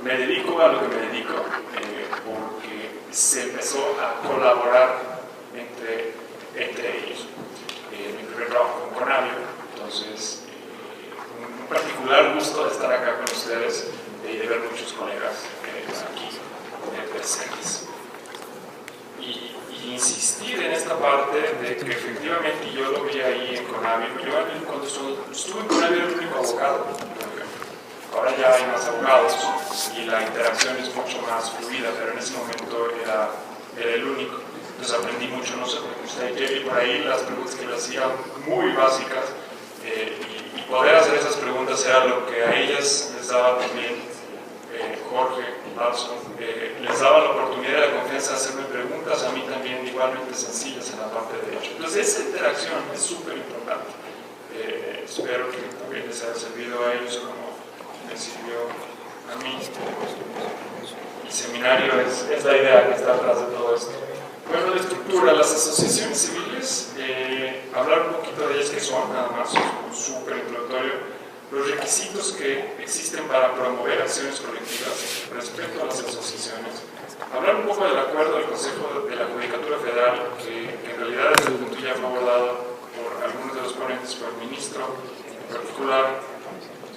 Me dedico a lo que me dedico porque se empezó a colaborar entre ellos. Mi primer trabajo fue en Conavio, entonces un particular gusto de estar acá con ustedes y de ver muchos colegas aquí presentes. Y insistir en esta parte de que efectivamente yo lo vi ahí en Conavio. Yo cuando estuve en Conavio era el único abogado. Ahora ya hay más abogados y la interacción es mucho más fluida, pero en ese momento era el único. Entonces aprendí mucho, no sé, usted Jerry por ahí, las preguntas que le hacía muy básicas y poder hacer esas preguntas era lo que a ellas les daba también Jorge, Larson, les daba la oportunidad y la confianza de hacerme preguntas, a mí también igualmente sencillas en la parte de derecho. Entonces esa interacción es súper importante. Espero que también les haya servido a ellos como me sirvió a mí. El seminario es la idea que está atrás de todo esto. Bueno, la estructura, las asociaciones civiles, hablar un poquito de ellas que son, nada más, súper introductorio. Los requisitos que existen para promover acciones colectivas respecto a las asociaciones. Hablar un poco del acuerdo del Consejo de la Judicatura Federal, que en realidad desde el punto ya fue abordado por algunos de los ponentes, por el ministro en particular.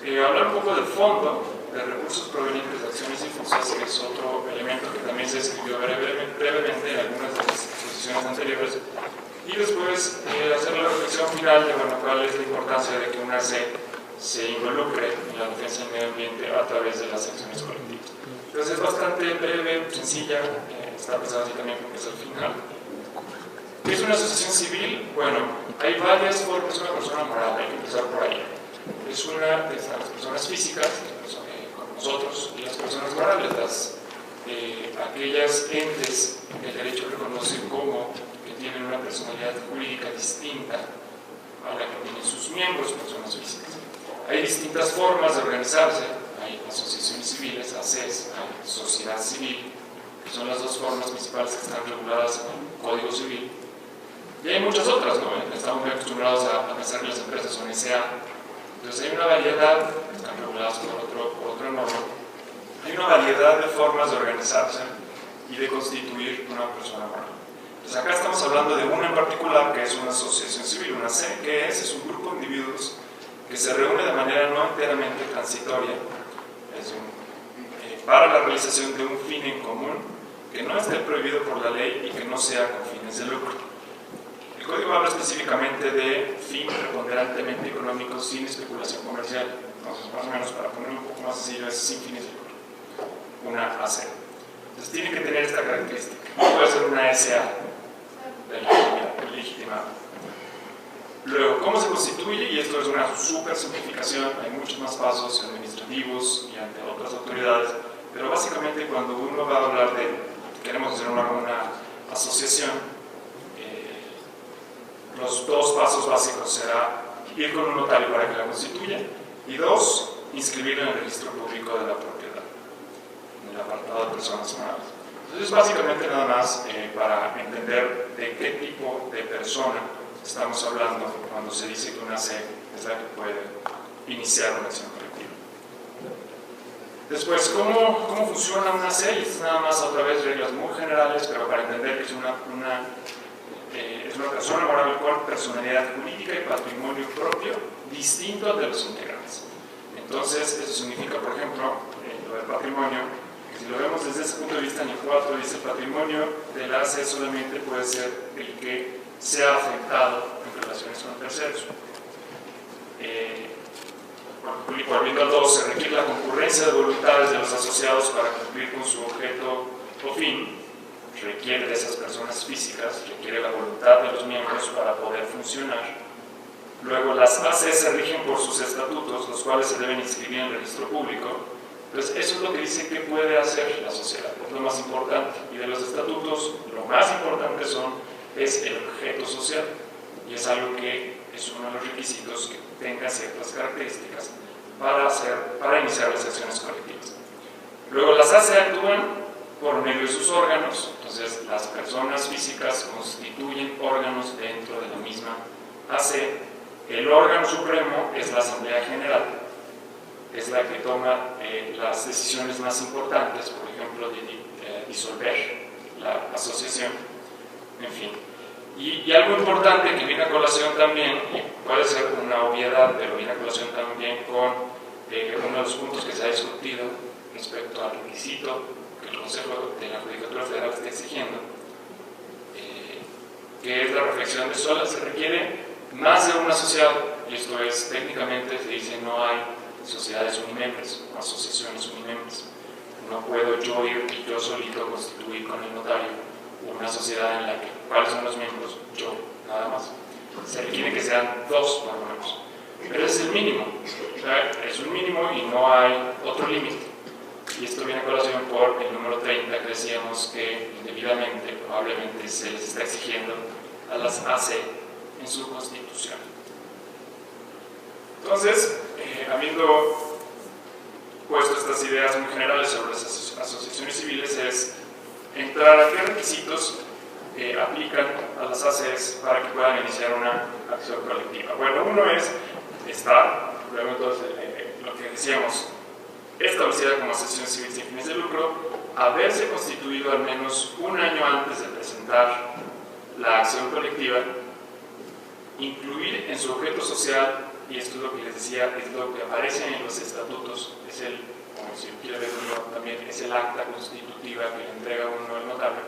Hablar un poco del fondo de recursos provenientes de acciones difusas, que es otro elemento que también se escribió brevemente en algunas de las exposiciones anteriores. Y después hacer la reflexión final de cuál es la importancia de que una se involucre en la defensa del medio ambiente a través de las acciones colectivas. Entonces es bastante breve, sencilla, está pensada así también porque es al final. ¿Qué es una asociación civil? Bueno, hay varias formas. Es una persona moral, hay que empezar por ahí. Es una de las personas físicas, como nosotros, y las personas morales, aquellas entes que el derecho reconoce como que tienen una personalidad jurídica distinta a la que tienen sus miembros, personas físicas. Hay distintas formas de organizarse, hay asociaciones civiles, ACES, hay sociedad civil, que son las dos formas principales que están reguladas en el Código Civil. Y hay muchas otras, ¿no? Estamos muy acostumbrados a pensar que las empresas son SA. Entonces hay una variedad, están reguladas por otro norma, hay una variedad de formas de organizarse y de constituir una persona moral. Entonces acá estamos hablando de una en particular que es una asociación civil, una C, que es un grupo de individuos que se reúne de manera no enteramente transitoria para la realización de un fin en común que no esté prohibido por la ley y que no sea con fines de lucro. El código habla específicamente de fin preponderantemente económico sin especulación comercial. Entonces, más o menos, para ponerlo un poco más sencillo, es sin fines de lucro. Una AC. Entonces, tiene que tener esta característica. No puede ser una SA legitimada. Luego, ¿cómo se constituye? Y esto es una súper simplificación, hay muchos más pasos administrativos y ante otras autoridades, pero básicamente cuando uno va a hablar de queremos hacer una asociación, los dos pasos básicos será ir con un notario para que la constituya y dos, inscribirla en el registro público de la propiedad, en el apartado de personas morales. Entonces, básicamente nada más para entender de qué tipo de persona estamos hablando cuando se dice que una C es la que puede iniciar una acción colectiva. Después, ¿cómo funciona una C? Es nada más otra vez reglas muy generales, pero para entender que es una persona moral con personalidad jurídica y patrimonio propio distinto al de los integrantes. Entonces, eso significa, por ejemplo, lo del patrimonio, que si lo vemos desde ese punto de vista en el 4, dice el patrimonio de la AC solamente puede ser el que sea afectado en relaciones con terceros. Volviendo al 2, se requiere la concurrencia de voluntades de los asociados para cumplir con su objeto o fin. Requiere de esas personas físicas, requiere la voluntad de los miembros para poder funcionar. Luego, las AC se rigen por sus estatutos, los cuales se deben inscribir en el registro público. Entonces, eso es lo que dice que puede hacer la sociedad, es lo más importante. Y de los estatutos, lo más importante es el objeto social. y es algo que es uno de los requisitos que tenga ciertas características para iniciar las acciones colectivas. Luego, las AC actúan por medio de sus órganos, entonces las personas físicas constituyen órganos dentro de la misma AC. El órgano supremo es la Asamblea General, es la que toma las decisiones más importantes, por ejemplo, de disolver la asociación, en fin. Y algo importante que viene a colación también, y puede ser una obviedad, pero viene a colación también con uno de los puntos que se ha discutido respecto al requisito que el Consejo de la Judicatura Federal está exigiendo, que es la reflexión de sola. Se requiere más de una sociedad, y esto es, técnicamente se dice, no hay sociedades unimembres o asociaciones unimembres. No puedo yo ir y yo solito constituir con el notario una sociedad en la que, ¿cuáles son los miembros? Yo, nada más. Se requiere que sean dos, por lo menos. Pero es el mínimo, o sea, es un mínimo y no hay otro límite. Y esto viene a colación por el número 30 que decíamos que indebidamente, probablemente se les está exigiendo a las AC en su constitución. Entonces, habiendo puesto estas ideas muy generales sobre las asociaciones civiles, es entrar a qué requisitos aplican a las ACs para que puedan iniciar una acción colectiva. Bueno, uno es estar, luego entonces lo que decíamos, establecida como asociación civil sin fines de lucro, haberse constituido al menos un año antes de presentar la acción colectiva, incluir en su objeto social, y esto es lo que les decía, es lo que aparece en los estatutos, es el, como si quiere verlo también, es el acta constitutiva que le entrega uno al notario.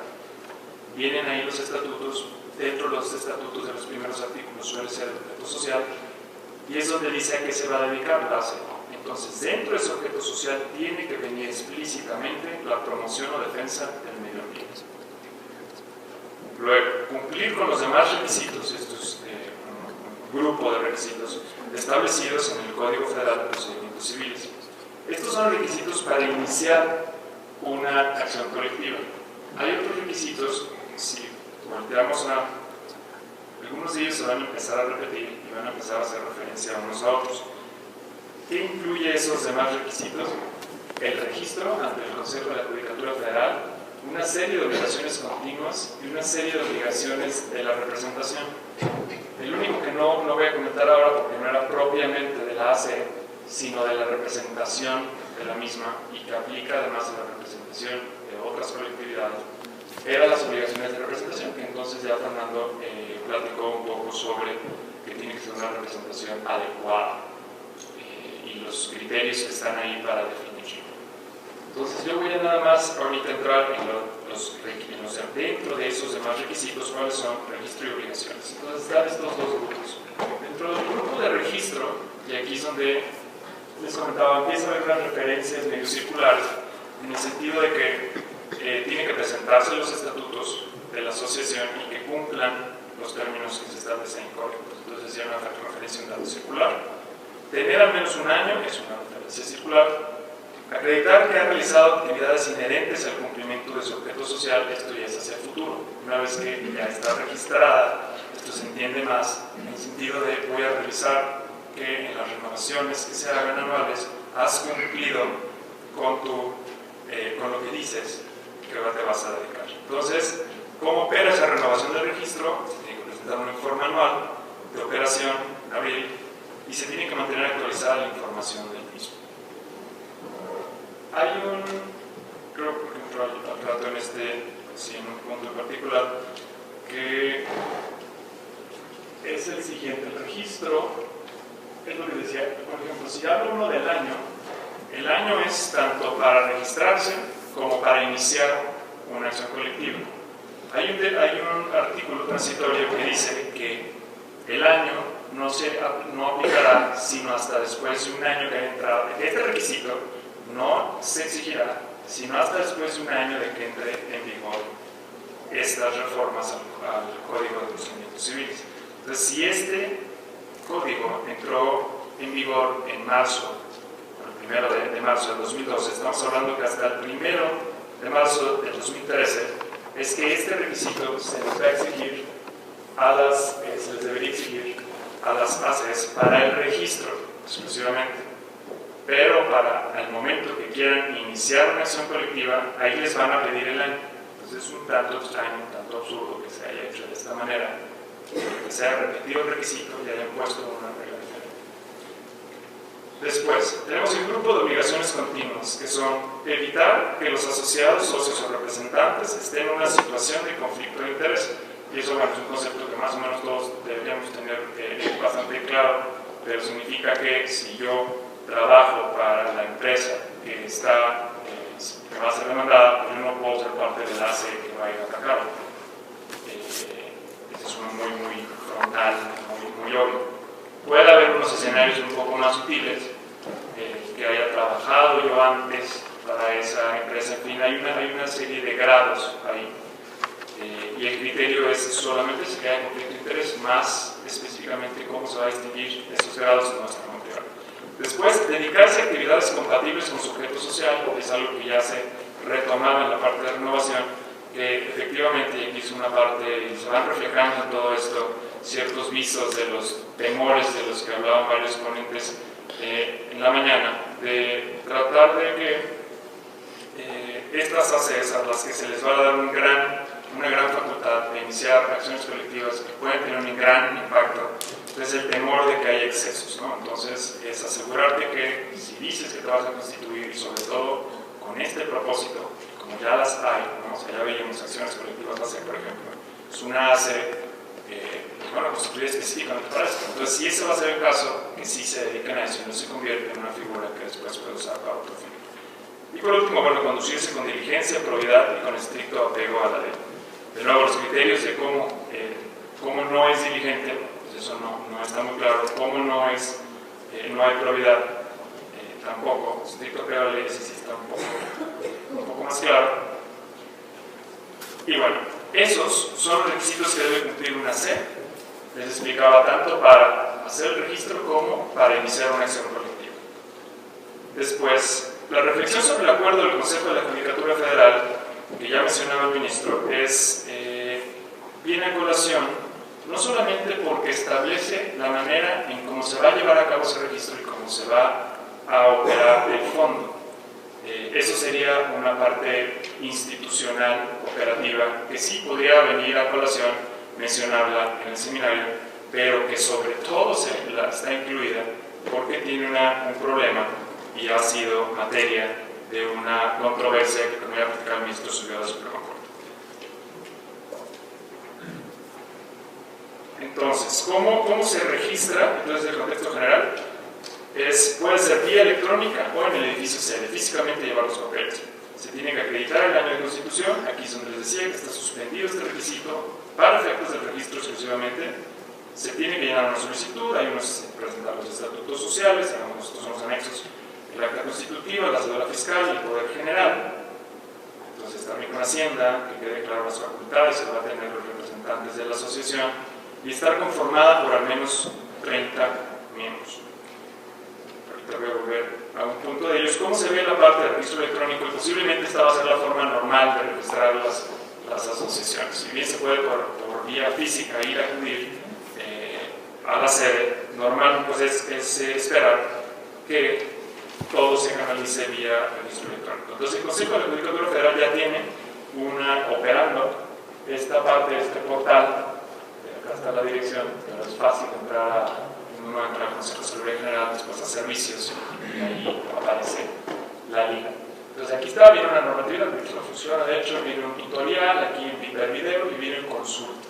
Vienen ahí los estatutos, dentro de los estatutos de los primeros artículos suele ser el objeto social, y es donde dice a qué se va a dedicar la AC. Entonces, dentro de ese objeto social tiene que venir explícitamente la promoción o defensa del medio ambiente. Luego, cumplir con los demás requisitos, esto es un grupo de requisitos establecidos en el Código Federal de Procedimientos Civiles. Estos son requisitos para iniciar una acción colectiva. Hay otros requisitos, si volteamos algunos de ellos se van a empezar a repetir y van a empezar a hacer referencia unos a otros. ¿Qué incluye esos demás requisitos? El registro ante el Consejo de la Judicatura Federal, una serie de obligaciones continuas y una serie de obligaciones de la representación. El único que no voy a comentar ahora, porque no era propiamente de la AC, sino de la representación de la misma, y que aplica además a la representación de otras colectividades, eran las obligaciones de representación, que entonces ya Fernando platicó un poco sobre que tiene que ser una representación adecuada y los criterios que están ahí para definirlo. Entonces yo voy a nada más ahorita entrar en dentro de esos demás requisitos, cuáles son registro y obligaciones. Entonces están estos dos grupos. Dentro del grupo de registro, y aquí es donde les comentaba, empieza a haber unas referencias medio circulares, en el sentido de que tienen que presentarse los estatutos de la asociación y que cumplan los términos que se establecen correctos. Entonces ya una referencia a un dato circular. Tener al menos un año es una referencia circular. Acreditar que ha realizado actividades inherentes al cumplimiento de su objeto social, esto ya es hacia el futuro. Una vez que ya está registrada, esto se entiende más en el sentido de voy a revisar que en las renovaciones que se hagan anuales has cumplido con lo que dices que te vas a dedicar. Entonces, ¿cómo opera esa renovación del registro? Se tiene que presentar un informe anual de operación en abril y se tiene que mantener actualizada la información del mismo. Hay creo que por ejemplo al rato en un punto en particular, que es el siguiente. El registro es lo que decía, por ejemplo, si hablo uno del año, el año es tanto para registrarse como para iniciar una acción colectiva. Hay un artículo transitorio que dice que el año no aplicará sino hasta después de un año que haya entrado. Este requisito no se exigirá sino hasta después de un año de que entre en vigor estas reformas al Código de Procedimientos Civiles. Entonces, si este código entró en vigor en marzo, el 1 de marzo del 2012, estamos hablando que hasta el 1 de marzo del 2013 es que este requisito se les va a exigir se les debería exigir a las ACES para el registro exclusivamente, pero para el momento que quieran iniciar una acción colectiva, ahí les van a pedir el año. Entonces es un tanto extraño, un tanto absurdo que se haya hecho de esta manera, que se haya repetido el requisito y hayan puesto una regla diferente. Después, tenemos el grupo de obligaciones continuas, que son evitar que los asociados, socios o representantes estén en una situación de conflicto de interés. Y eso, bueno, es un concepto que más o menos todos deberíamos tener bastante claro, pero significa que si yo trabajo para la empresa que va a ser demandada, pues yo no puedo ser parte del ACE que va a ir a atacarlo. Eso es muy frontal, muy obvio. Puede haber unos escenarios un poco más sutiles, que haya trabajado yo antes para esa empresa. En fin, hay una serie de grados ahí. Y el criterio es solamente si hay conflicto de interés, más específicamente cómo se va a distinguir esos grados en nuestra motivación. Después, dedicarse a actividades compatibles con su objeto social, es algo que ya se retomaba en la parte de renovación, que efectivamente, y aquí es una parte, y se van reflejando en todo esto, ciertos visos de los temores de los que hablaban varios ponentes en la mañana, de tratar de que estas ACES, a las que se les va a dar una gran facultad de iniciar acciones colectivas que pueden tener un gran impacto, es el temor de que haya excesos, ¿no? Entonces, es asegurarte que si dices que te vas a constituir, y sobre todo con este propósito, como ya las hay, ¿no? O sea, ya veíamos acciones colectivas ACE, por ejemplo, es una ACE bueno, constituir específicamente para esto. Entonces, si ese va a ser el caso, que sí se dedican a eso y no se convierte en una figura que después puede usar para otro fin. Y por último, bueno, conducirse con diligencia, probidad y con estricto apego a la ley. De nuevo, los criterios de cómo no es diligente, pues eso no está muy claro. Cómo no hay probidad, tampoco. Estricto apego a la ley, ese sí está un poco más claro. Y bueno, esos son los requisitos que debe cumplir una C. Les explicaba tanto para hacer el registro como para iniciar una acción colectiva. Después, la reflexión sobre el acuerdo del Consejo de la Judicatura Federal, que ya mencionaba el ministro, viene a colación no solamente porque establece la manera en cómo se va a llevar a cabo ese registro y cómo se va a operar el fondo. Eso sería una parte institucional, operativa, que sí podría venir a colación, mencionarla en el seminario, pero que sobre todo está incluida porque tiene un problema y ha sido materia de una controversia que, como ya platicaba el ministro, subió a la Suprema Corte. Entonces, ¿cómo se registra? Entonces, el contexto general puede ser vía electrónica o en el edificio sede, físicamente llevar los papeles. Se tiene que acreditar el año de constitución, aquí es donde les decía que está suspendido este requisito para efectos del registro exclusivamente. Se tiene que llenar una solicitud, hay presentar los estatutos sociales, estos son los anexos, el acta constitutiva, la cédula fiscal y el poder general. Entonces también con Hacienda, que quede claro las facultades que va a tener los representantes de la asociación y estar conformada por al menos 30 miembros. Ahorita voy a volver a un punto de ellos. ¿Cómo se ve la parte del registro electrónico? Y posiblemente esta va a ser la forma normal de registrar las asociaciones. Si bien se puede por vía física ir a acudir a la sede, normal pues es esperar que todo se canalice vía registro electrónico. Entonces el Consejo de la Judicatura Federal ya tiene operando esta parte de este portal. Acá está la dirección, pero es fácil entrar uno entra al Consejo de Seguridad General, después a servicios y ahí aparece la liga. Entonces aquí viene una normativa que no funciona, de hecho viene un tutorial, aquí invita el video y viene un consulta.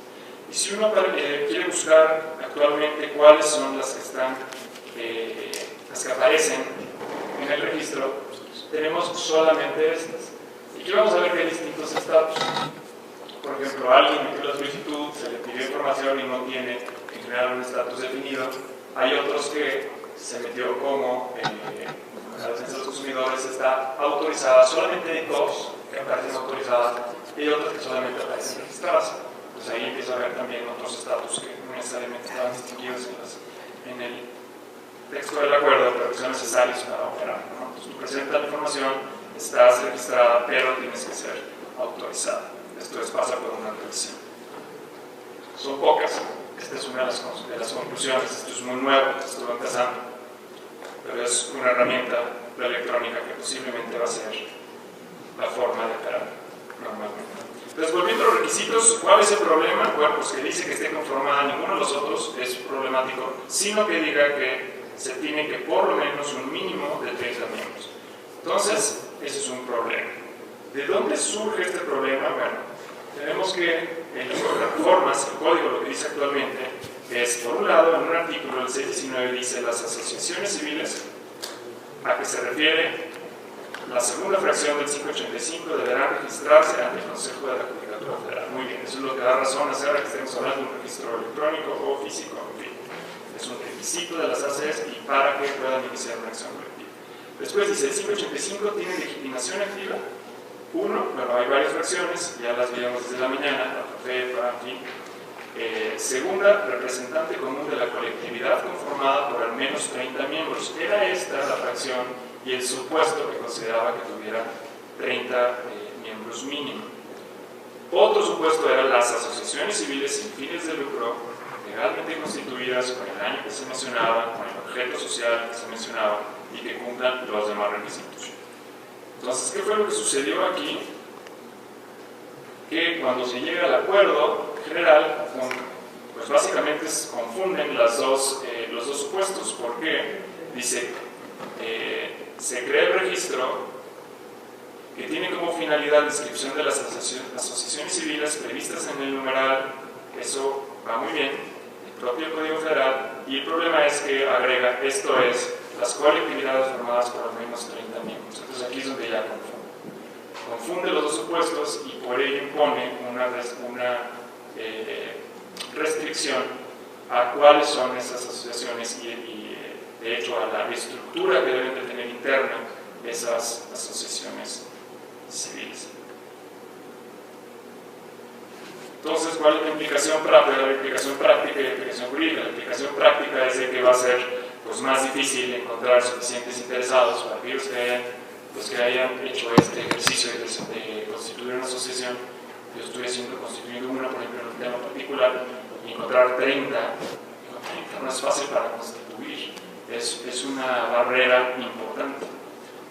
Y si uno quiere buscar actualmente cuáles son las que están, las que aparecen en el registro, tenemos solamente estas. Y aquí vamos a ver que hay distintos estatus. Por ejemplo, alguien metió la solicitud, se le pidió información y no tiene en general un estatus definido. Hay otros que se metió como la defensa de los consumidores está autorizada, solamente hay dos que aparecen autorizadas y hay otras que solamente aparecen registradas. Pues ahí empieza a ver también otros estatus que no necesariamente estaban distinguidos en el texto del acuerdo, pero que son necesarios para operar, ¿no? Entonces tú presentas la información, estás registrada, pero tienes que ser autorizada. Esto pasa por una revisión. Son pocas. una de las conclusiones. Esto es muy nuevo, esto va empezando, pero es una herramienta, la electrónica, que posiblemente va a ser la forma de operar normalmente. Entonces, volviendo a los requisitos, ¿cuál es el problema? Bueno, pues que dice que esté conformada ninguno de los otros es problemático, sino que diga que se tiene que por lo menos un mínimo de 30 miembros. Entonces, ese es un problema. ¿De dónde surge este problema? Bueno, tenemos que en las reformas, el código lo que dice actualmente es, por un lado, en un artículo del 619 dice las asociaciones civiles, a que se refiere la segunda fracción del 585 deberá registrarse ante el Consejo de la Judicatura Federal. Muy bien, eso es lo que da razón a hacer que estemos hablando de un registro electrónico o físico, en fin. Es un requisito de las ACES y para que puedan iniciar una acción colectiva. Después dice, el 585 tiene legitimación activa. Uno, bueno, hay varias fracciones, ya las vimos desde la mañana, la FED, en fin. Segunda, representante común de la colectividad conformada por al menos 30 miembros. Era esta la fracción y el supuesto que consideraba que tuviera 30 miembros mínimo. Otro supuesto eran las asociaciones civiles sin fines de lucro, legalmente constituidas con el año que se mencionaba, con el objeto social que se mencionaba y que cumplan los demás requisitos. Entonces, ¿qué fue lo que sucedió aquí? Que cuando se llega al acuerdo general, pues básicamente confunden los dos supuestos. ¿Por qué? Dice, se crea el registro que tiene como finalidad la inscripción de las asociaciones civiles previstas en el numeral, eso va muy bien, el propio Código Federal, y el problema es que agrega, esto es, las colectividades formadas por al menos 30 miembros. Entonces aquí es donde ya confunde los dos supuestos y por ello impone una restricción a cuáles son esas asociaciones y de hecho a la estructura que deben de tener interna esas asociaciones civiles. Entonces, ¿cuál es la implicación práctica? La implicación práctica y la implicación jurídica. La implicación práctica es de que va a ser más difícil encontrar suficientes interesados para aquellos que hayan hecho este ejercicio de constituir una asociación. Yo estoy constituyendo una, por ejemplo, en un tema particular, y encontrar 30 no es fácil para constituir, es una barrera importante.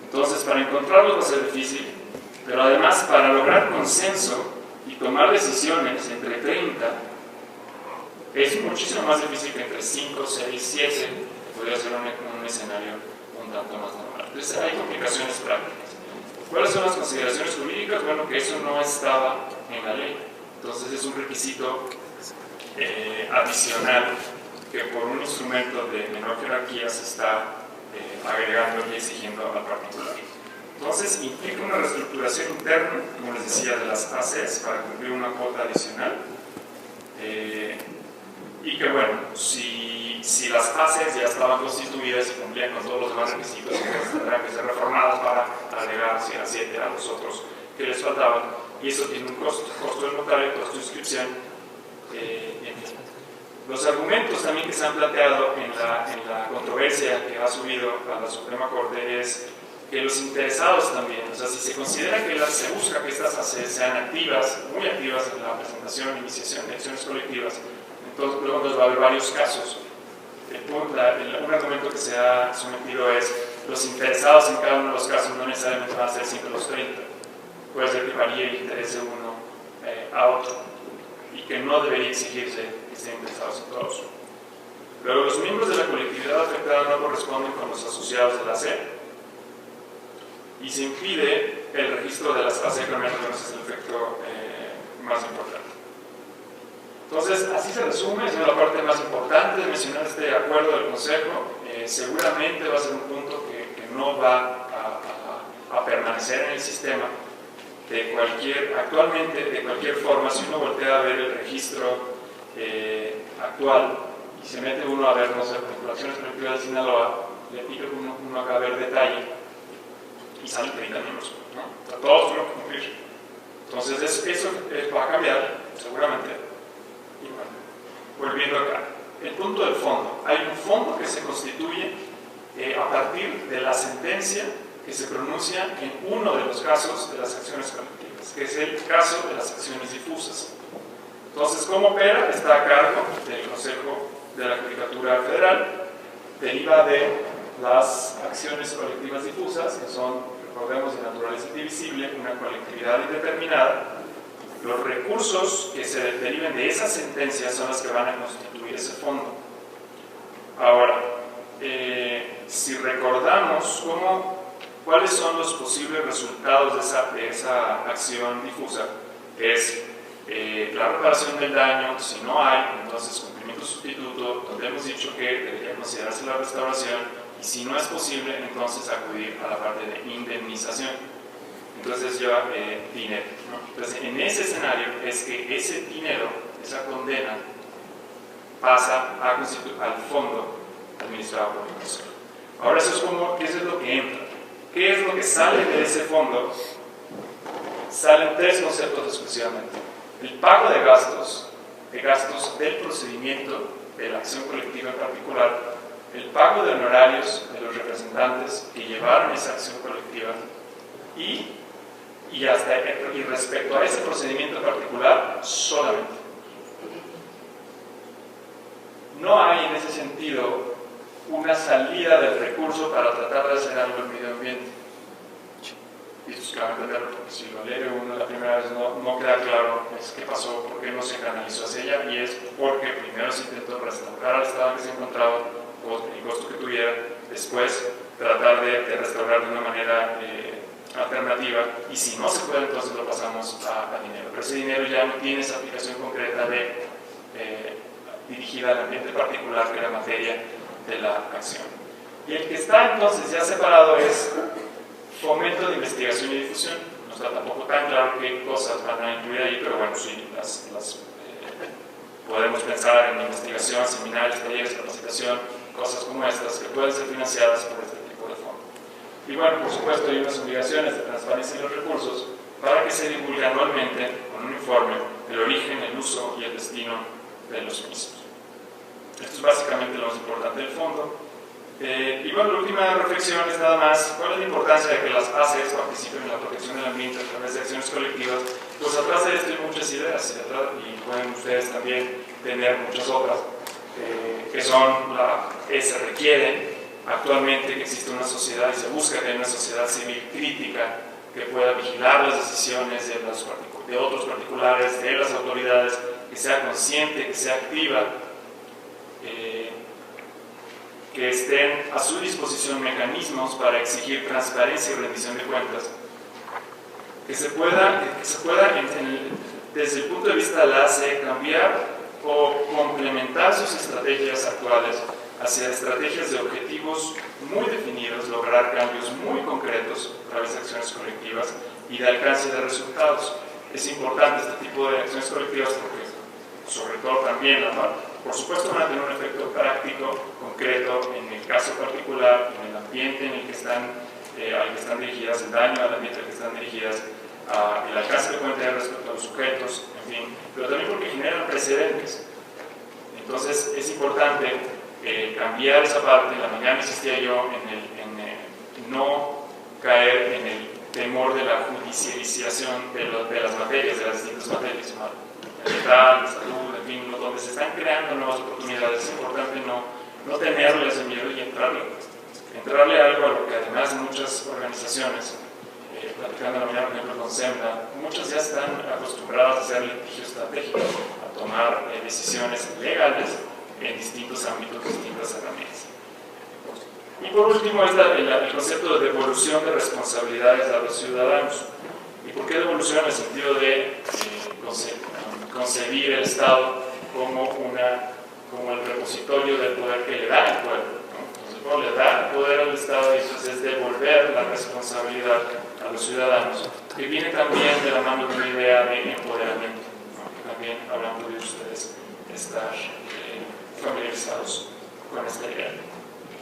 Entonces, para encontrarlos va a ser difícil, pero además para lograr consenso y tomar decisiones entre 30 es muchísimo más difícil que entre 5, 6, 7, podría ser un escenario un tanto más normal. Entonces hay complicaciones prácticas. ¿Cuáles son las consideraciones jurídicas? Bueno, que eso no estaba en la ley, entonces es un requisito adicional que por un instrumento de menor jerarquía se está agregando y exigiendo al particular. Entonces implica una reestructuración interna, como les decía, de las ACES para cumplir una cuota adicional, y que bueno, si las ACES ya estaban constituidas y cumplían con todos los demás requisitos, entonces tendrán que ser reformadas para agregar, si eran 7, a los otros que les faltaban, y eso tiene un costo del notario, costo de inscripción, en fin. Los argumentos también que se han planteado en la controversia que ha subido a la Suprema Corte es que los interesados también, o sea, si se considera que se busca que estas ACES sean activas, muy activas en la presentación e iniciación de acciones colectivas, entonces luego va a haber varios casos. Un argumento que se ha sometido es los interesados en cada uno de los casos no necesariamente van a ser siempre los 30. Puede ser que varíe el interés de uno a otro y que no debería exigirse que estén interesados en todos. Luego, los miembros de la colectividad afectada no corresponden con los asociados de la ACE y se impide el registro de las ACE, que al menos es el efecto más importante. Entonces, así se resume, es la parte más importante de mencionar este acuerdo del Consejo. Seguramente va a ser un punto que no va a permanecer en el sistema actualmente, de cualquier forma. Si uno voltea a ver el registro actual y se mete uno a ver, no sé, vinculaciones colectivas de Sinaloa, le pica uno acá a ver detalle y salen 30 miembros, ¿no? O sea, todos tienen que cumplir. Entonces, eso va a cambiar, seguramente. Y bueno, volviendo acá, el punto del fondo. Hay un fondo que se constituye a partir de la sentencia que se pronuncia en uno de los casos de las acciones colectivas, que es el caso de las acciones difusas. Entonces, ¿cómo opera? Está a cargo del Consejo de la Judicatura Federal, deriva de las acciones colectivas difusas, que son, recordemos, de naturaleza indivisible, una colectividad indeterminada. Los recursos que se deriven de esas sentencias son las que van a constituir ese fondo. Ahora, si recordamos cuáles son los posibles resultados de esa acción difusa, que es la reparación del daño, si no hay, entonces cumplimiento sustituto, donde hemos dicho que debería considerarse la restauración, y si no es posible, entonces acudir a la parte de indemnización. Entonces lleva dinero, ¿no? Entonces, en ese escenario es que ese dinero, esa condena, pasa al fondo administrado por el Consejo. Ahora, eso es lo que entra. ¿Qué es lo que sale de ese fondo? Salen tres conceptos exclusivamente. El pago de gastos del procedimiento, de la acción colectiva en particular, el pago de honorarios de los representantes que llevaron esa acción colectiva y respecto a ese procedimiento en particular, solamente. No hay en ese sentido una salida del recurso para tratar de hacer algo en medio ambiente. Y esto es claro entenderlo, porque si lo lee uno la primera vez no queda claro qué pasó, por qué no se canalizó hacia ella, y es porque primero se intentó restaurar al estado en que se encontraba, el costo que tuviera, después tratar de restaurar de una manera alternativa, y si no se puede, entonces lo pasamos a dinero. Pero ese dinero ya no tiene esa aplicación concreta dirigida al ambiente particular, que es la materia de la acción. Y el que está entonces ya separado es fomento de investigación y difusión. No está tampoco tan claro qué cosas van a incluir ahí, pero bueno, sí, podemos pensar en investigación, seminarios, talleres, capacitación, cosas como estas que pueden ser financiadas por este tipo de fondo. Y bueno, por supuesto, hay unas obligaciones de transparencia de los recursos para que se divulgue anualmente con un informe el origen, el uso y el destino de los mismos. Esto es básicamente lo más importante del fondo. Y bueno, la última reflexión es nada más, ¿cuál es la importancia de que las ACES participen en la protección del ambiente a través de acciones colectivas? Pues atrás de esto hay muchas ideas, y pueden ustedes también tener muchas otras, que son se requiere actualmente que exista una sociedad, y se busca que haya una sociedad civil crítica que pueda vigilar las decisiones de otros particulares, de las autoridades, que sea consciente, que sea activa, que estén a su disposición mecanismos para exigir transparencia y rendición de cuentas, que se pueda desde el punto de vista de la ACE, cambiar o complementar sus estrategias actuales hacia estrategias de objetivos muy definidos, lograr cambios muy concretos a través de acciones colectivas y de alcance de resultados. Es importante este tipo de acciones colectivas porque, sobre todo también, por supuesto, van a tener un efecto práctico, concreto, en el caso particular, en el ambiente en el que están dirigidas, el daño al ambiente al que están dirigidas, el alcance que pueden tener respecto a los sujetos, en fin, pero también porque generan precedentes. Entonces, es importante cambiar esa parte. En la mañana insistía yo en no caer en el temor de la judicialización de las materias, de las distintas materias, la salud, en fin, donde se están creando nuevas oportunidades. Es importante no tenerle ese miedo y entrarle algo a lo que además muchas organizaciones, platicando la mañana, por ejemplo, con SEMNA, muchas ya están acostumbradas a hacer litigio estratégico, a tomar decisiones legales en distintos ámbitos, distintas herramientas. Y por último es el concepto de devolución de responsabilidades a los ciudadanos. ¿Y por qué devolución? En el sentido de concebir el Estado como el repositorio del poder que le da el pueblo, ¿no? Entonces, el pueblo le da el poder al Estado y entonces es devolver la responsabilidad a los ciudadanos, que viene también de la mano de una idea de empoderamiento, ¿no? Que también habrán podido ustedes estar familiarizados con esta idea.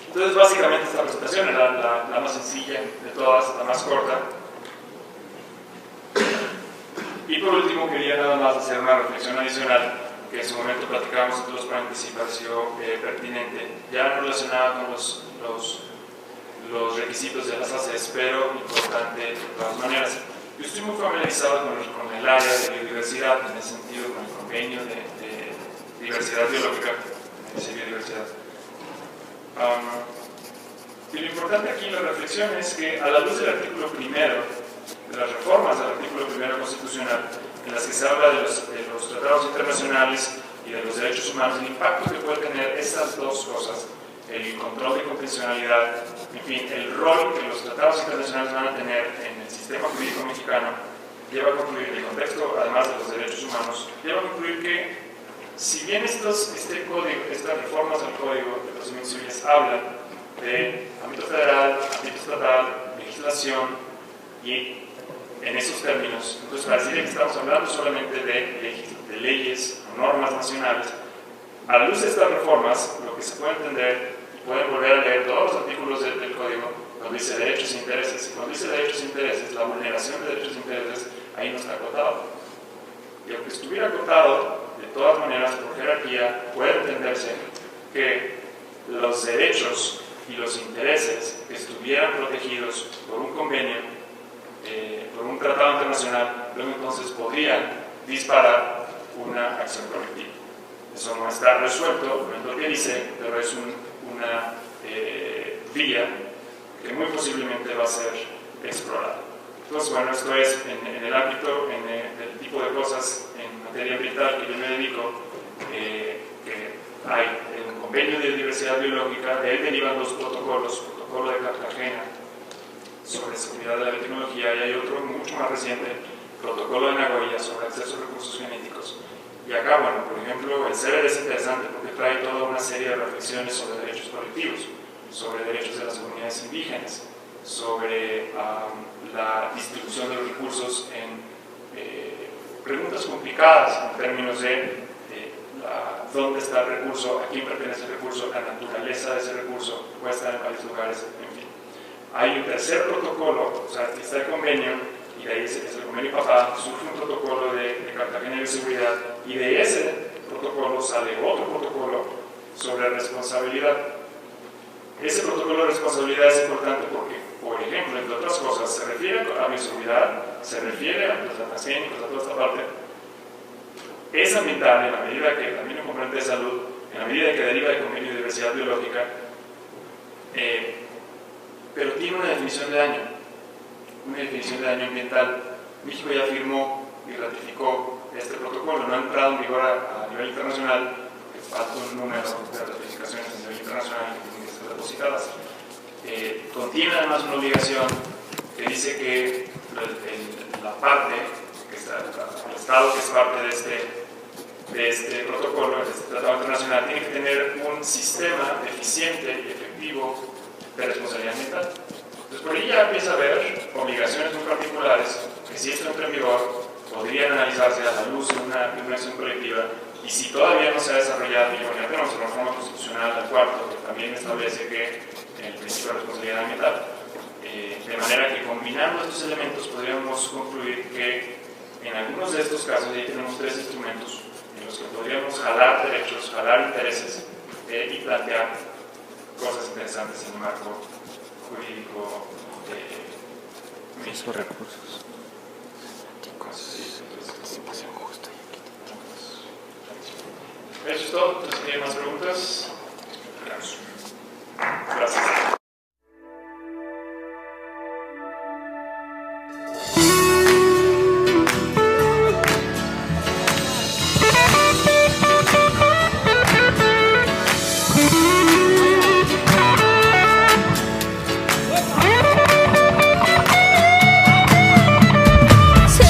Entonces, básicamente esta presentación era la más sencilla de todas, la más corta. Y por último, quería nada más hacer una reflexión adicional, que en su momento platicábamos entre los paréntesis y pareció pertinente, ya relacionada con los requisitos de las ACES, pero importante de todas maneras. Yo estoy muy familiarizado con el área de biodiversidad, en ese sentido, con el convenio de diversidad biológica, de biodiversidad. Y lo importante aquí, la reflexión, es que a la luz del artículo primero, de las reformas del artículo primero constitucional, en las que se habla de los tratados internacionales y de los derechos humanos, el impacto que puede tener estas dos cosas, el control de convencionalidad, en fin, el rol que los tratados internacionales van a tener en el sistema jurídico mexicano, lleva a concluir, en el contexto, además de los derechos humanos, lleva a concluir que, si bien estas reformas al Código de Procedimientos Civiles hablan de ámbito federal, ámbito estatal, legislación, y en esos términos, entonces pareciera que estamos hablando solamente de leyes o normas nacionales. A la luz de estas reformas, lo que se puede entender, y pueden volver a leer todos los artículos del Código, cuando dice derechos e intereses, y cuando dice derechos e intereses, la vulneración de derechos e intereses, ahí no está acotado. Y aunque estuviera acotado, de todas maneras, por jerarquía, puede entenderse que los derechos y los intereses que estuvieran protegidos por un convenio, por un tratado internacional, luego entonces podrían disparar una acción colectiva. Eso no está resuelto, no es lo que dice, pero es una vía que muy posiblemente va a ser explorada. Entonces, bueno, esto es en el ámbito, del tipo de cosas en materia ambiental que yo me dedico, que hay un convenio de diversidad biológica, de él derivan dos protocolos, protocolo de Cartagena sobre seguridad de la biotecnología, y hay otro mucho más reciente, protocolo de Nagoya sobre acceso a recursos genéticos. Y acá, bueno, por ejemplo, el CBD es interesante porque trae toda una serie de reflexiones sobre derechos colectivos, sobre derechos de las comunidades indígenas, sobre la distribución de los recursos en preguntas complicadas en términos de dónde está el recurso, a quién pertenece el recurso, la naturaleza de ese recurso, puede estar en varios lugares, en fin. Hay un tercer protocolo, o sea, está el convenio, y de ahí es el convenio papá, surge un protocolo de Cartagena de seguridad, y de ese protocolo sale otro protocolo sobre responsabilidad. Ese protocolo de responsabilidad es importante porque, por ejemplo, entre otras cosas, se refiere a la bioseguridad, se refiere a los transgénicos, a toda esta parte. Es ambiental en la medida que también un componente de salud, en la medida que deriva del convenio de diversidad biológica, pero tiene una definición de daño, ambiental. México ya firmó y ratificó este protocolo, no ha entrado en vigor a nivel internacional, porque falta un número de ratificaciones a nivel internacional que tienen que ser depositadas. Contiene además una obligación que dice que la parte, el Estado que es parte de este protocolo, de este tratado internacional, tiene que tener un sistema eficiente y efectivo de responsabilidad ambiental. Entonces, por ahí ya empieza a haber obligaciones muy particulares que, si esto entra en vigor, podrían analizarse a la luz de una acción colectiva, y si todavía no se ha desarrollado, y bueno, ya tenemos la reforma constitucional al cuarto, que también establece que el principio de responsabilidad ambiental, de manera que combinando estos elementos podríamos concluir que en algunos de estos casos ya tenemos tres instrumentos en los que podríamos jalar derechos, jalar intereses y plantear cosas interesantes en el marco jurídico de esos recursos. Eso es todo. ¿Tienen más preguntas? Gracias.